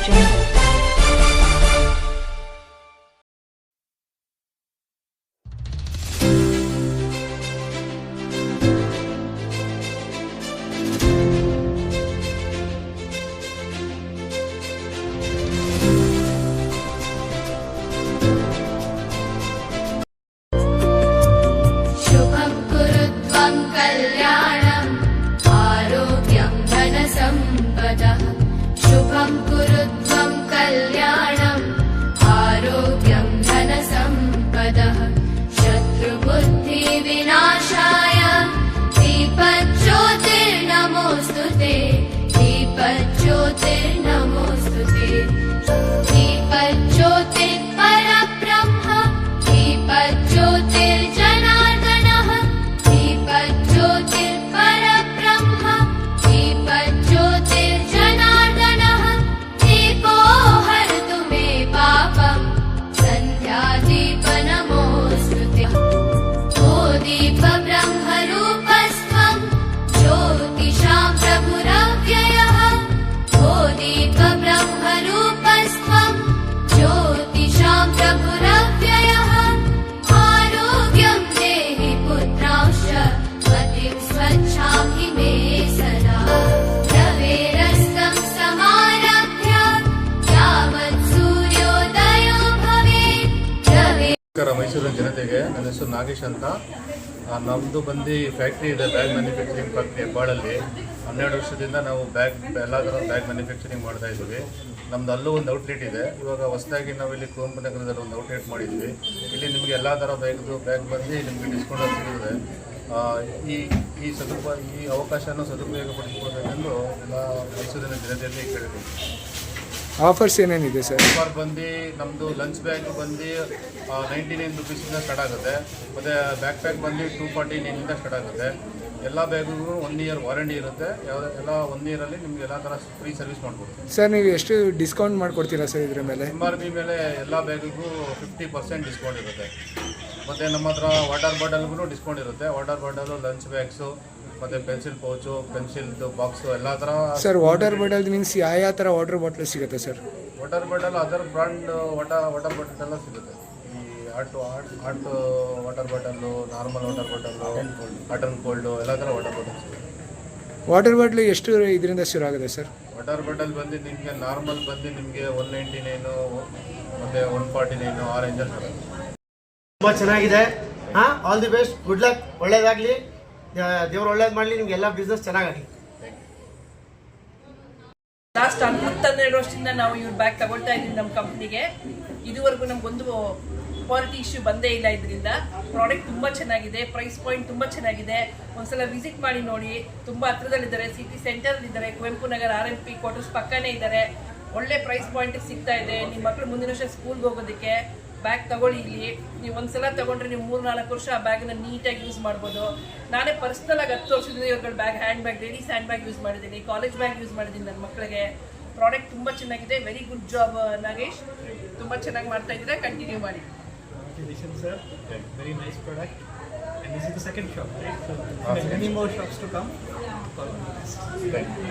Jungle. शुभं कुरुत्वं कल्याणम् आरोग्यं धनसम्पदः शुभं कुरुत्वं कल्याणम् आरोग्यं धनसम्पदः शत्रुबुद्धिविनाशाय दीपज्योतिर्नमोऽस्तुते दीपज्योतिर्नमोऽस्तुते दीपज्योतिर्परब्रह्म दीपज्योतिर्जनार्दनः दीपज्योतिर्परब्रह्म दीपज्योतिर्जनार्दनः दीपो हरतु मे पापम् सन्ध्यादीपनमोऽस्तुते ओ दीपब्रह्मरूपस्त्वं ज्योतिषां प्रभुरव्ययः ओ दीपब्रह्मरूपस्त्वं ज्योतिषां प्रभुरव्ययः आरोग्यं देहि पुत्रांश्च मतिं स्वच्छामि मे सदा रवेरस्तं समारभ्य यावत् सूर्योदयो भवेत् रवे ನಮಸ್ಕಾರ ಮೈಸೂರಿನ ಜನತೆಗೆ. ನನ್ನ ಹೆಸರು ನಾಗೇಶ್ ಅಂತ. ನಮ್ಮದು ಬಂದು ಫ್ಯಾಕ್ಟ್ರಿ ಇದೆ, ಬ್ಯಾಗ್ ಮ್ಯಾನುಫ್ಯಾಕ್ಚರಿಂಗ್ ಫ್ಯಾಕ್ಟ್ರಿ ಹೆಬ್ಬಾಳಲ್ಲಿ. 12 ವರ್ಷದಿಂದ ನಾವು ಎಲ್ಲ ಥರ ಬ್ಯಾಗ್ ಮ್ಯಾನುಫ್ಯಾಕ್ಚರಿಂಗ್ ಮಾಡ್ತಾ ಇದ್ದೀವಿ. ನಮ್ದು ಅಲ್ಲೂ ಒಂದು ಔಟ್ಲೆಟ್ ಇದೆ. ಇವಾಗ ಹೊಸದಾಗಿ ನಾವು ಇಲ್ಲಿ ಕುವೆಂಪು ನಗರದಲ್ಲಿ ಒಂದು ಔಟ್ಲೆಟ್ ಮಾಡಿದ್ವಿ. ಇಲ್ಲಿ ನಿಮಗೆ ಎಲ್ಲ ಥರ ಬ್ಯಾಗ್ ಬಂದು ನಿಮಗೆ ಡಿಸ್ಕೌಂಟ್ ಸಿಗುತ್ತೆ. ಈ ಅವಕಾಶನ ಸದುಪಯೋಗ ಪಡಿಸ್ಕೊಳ್ಬೇಕೆಂದು ಎಲ್ಲ ಮೈಸೂರಿನ ಜನತೆಯಲ್ಲಿ ಕೇಳಿದ್ದೀವಿ. ಆಫರ್ಸ್ ಏನೇನಿದೆ ಸರ್? ಆಫರ್ ಬಂದು ನಮ್ಮದು ಲಂಚ್ ಬ್ಯಾಗ್ ಬಂದು 99 ರುಪೀಸಿಂದ ಸ್ಟಾರ್ಟ್ ಆಗುತ್ತೆ. ಮತ್ತು ಬ್ಯಾಕ್ ಪ್ಯಾಕ್ ಬಂದು 249ಇಂದ ಸ್ಟಾರ್ಟ್ ಆಗುತ್ತೆ. ಎಲ್ಲ ಬ್ಯಾಗಿಗೂ 1 ಇಯರ್ ವಾರಂಟಿ ಇರುತ್ತೆ. ಎಲ್ಲ 1 ಇಯರಲ್ಲಿ ನಿಮಗೆ ಎಲ್ಲ ಥರ ಫ್ರೀ ಸರ್ವಿಸ್ ಮಾಡ್ಕೊಡ್ತೀವಿ. ಸರ್ ನೀವು ಎಷ್ಟು ಡಿಸ್ಕೌಂಟ್ ಮಾಡಿಕೊಡ್ತೀರಾ ಸರ್ ಇದ್ರ ಮೇಲೆ? MRP ಮೇಲೆ ಎಲ್ಲ ಬ್ಯಾಗಿಗೂ 50% ಡಿಸ್ಕೌಂಟ್ ಇರುತ್ತೆ. ಮತ್ತು ನಮ್ಮ ಹತ್ರ ವಾಟರ್ ಬಾಟಲ್ಗೂ ಡಿಸ್ಕೌಂಟ್ ಇರುತ್ತೆ. ವಾಟರ್ ಬಾಟಲು, ಲಂಚ್ ಬ್ಯಾಗ್ಸು, ಮತ್ತು ಪೆನ್ಸಿಲ್ ಪೌಚು, ಪೆನ್ಸಿಲ್ದು ಬಾಕ್ಸು ಎಲ್ಲ ಥರ. ಸರ್ ವಾಟರ್ ಬಾಟಲ್ ಮೀನ್ಸ್ ಯಾವ ಥರ ವಾಟರ್ ಬಾಟಲ್ ಸಿಗುತ್ತೆ sir? Water bottle other brand water bottle ಎಲ್ಲ ಸಿಗುತ್ತೆ. ಈ ಆಟ್ water bottle, normal water bottle, hot and cold ಎಲ್ಲ ಥರ ವಾಟರ್ ಬಾಟಲ್ ಸಿಗುತ್ತೆ. ವಾಟರ್ ಬಾಟ್ಲು ಎಷ್ಟು ಇದರಿಂದ ಶುರು ಆಗುತ್ತೆ ಸರ್? ವಾಟರ್ ಬಾಟಲ್ ಬಂದು ನಿಮಗೆ ನಾರ್ಮಲ್ ಬಂದು ನಿಮಗೆ 199 ಮತ್ತು 149 ಆ ರೇಂಜಲ್ಲಿ ಬರುತ್ತೆ. ತುಂಬ ಚೆನ್ನಾಗಿದೆ. All the best, good luck, ಒಳ್ಳೇದಾಗಲಿ, ದೇವ್ರು ಒಳ್ಳೇದು ಮಾಡಲಿ, ನಿಮಗೆಲ್ಲ ಬಿಸ್ನೆಸ್ ಚೆನ್ನಾಗಾಗಲಿ. ಲಾಸ್ಟ್ 12 ವರ್ಷದಿಂದ ನಾವು ಇವ್ರ ಬ್ಯಾಗ್ ತಗೊಳ್ತಾ ಇದ್ದೀವಿ ನಮ್ಮ ಕಂಪ್ನಿಗೆ. ಇದುವರೆಗೂ ನಮಗೊಂದು ಕ್ವಾಲಿಟಿ ಇಶ್ಯೂ ಬಂದೇ ಇಲ್ಲ. ಇದರಿಂದ ಪ್ರಾಡಕ್ಟ್ ತುಂಬ ಚೆನ್ನಾಗಿದೆ, ಪ್ರೈಸ್ ಪಾಯಿಂಟ್ ತುಂಬ ಚೆನ್ನಾಗಿದೆ. ಒಂದ್ಸಲ ವಿಸಿಟ್ ಮಾಡಿ ನೋಡಿ. ತುಂಬ ಹತ್ರದಲ್ಲಿದ್ದಾರೆ, city ಸೆಂಟರಲ್ಲಿದ್ದಾರೆ, Kuvempu Nagar RMP quarters ಪಕ್ಕನೇ ಇದ್ದಾರೆ. ಒಳ್ಳೆ ಪ್ರೈಸ್ ಪಾಯಿಂಟಿಗೆ ಸಿಗ್ತಾ ಇದೆ. ನಿಮ್ಮ ಮಕ್ಕಳು ಮುಂದಿನ ವರ್ಷ ಸ್ಕೂಲ್ಗೆ ಹೋಗೋದಕ್ಕೆ ಬ್ಯಾಗ್ ತಗೊಳ್ಳಿ. ಇಲ್ಲಿ ನೀವು ಒಂದ್ಸಲ ತಗೊಂಡ್ರೆ ನೀವು 3-4 ವರ್ಷ ಆ ಬ್ಯಾಗನ್ನ ನೀಟಾಗಿ ಯೂಸ್ ಮಾಡ್ಬೋದು. ನಾನೇ ಪರ್ಸ್ನಲಾಗಿ 10 ವರ್ಷದಿಂದ ಇವ್ರ bag, hand bag, ladies hand bag use ಮಾಡಿದ್ದೀನಿ, ಕಾಲೇಜ್ ಬ್ಯಾಗ್ ಯೂಸ್ ಮಾಡಿದ್ದೀನಿ ನನ್ನ ಮಕ್ಕಳಿಗೆ. ಪ್ರಾಡಕ್ಟ್ ತುಂಬ ಚೆನ್ನಾಗಿದೆ. ವೆರಿ ಗುಡ್ ಜಾಬ್ ನಾಗೇಶ್, ತುಂಬ ಚೆನ್ನಾಗಿ ಮಾಡ್ತಾ ಇದ್ದೀರಾ, ಕಂಟಿನ್ಯೂ ಮಾಡಿ. Congratulations, sir. Very nice product. And this is the second shop, right? So many more shops to come. Thank you.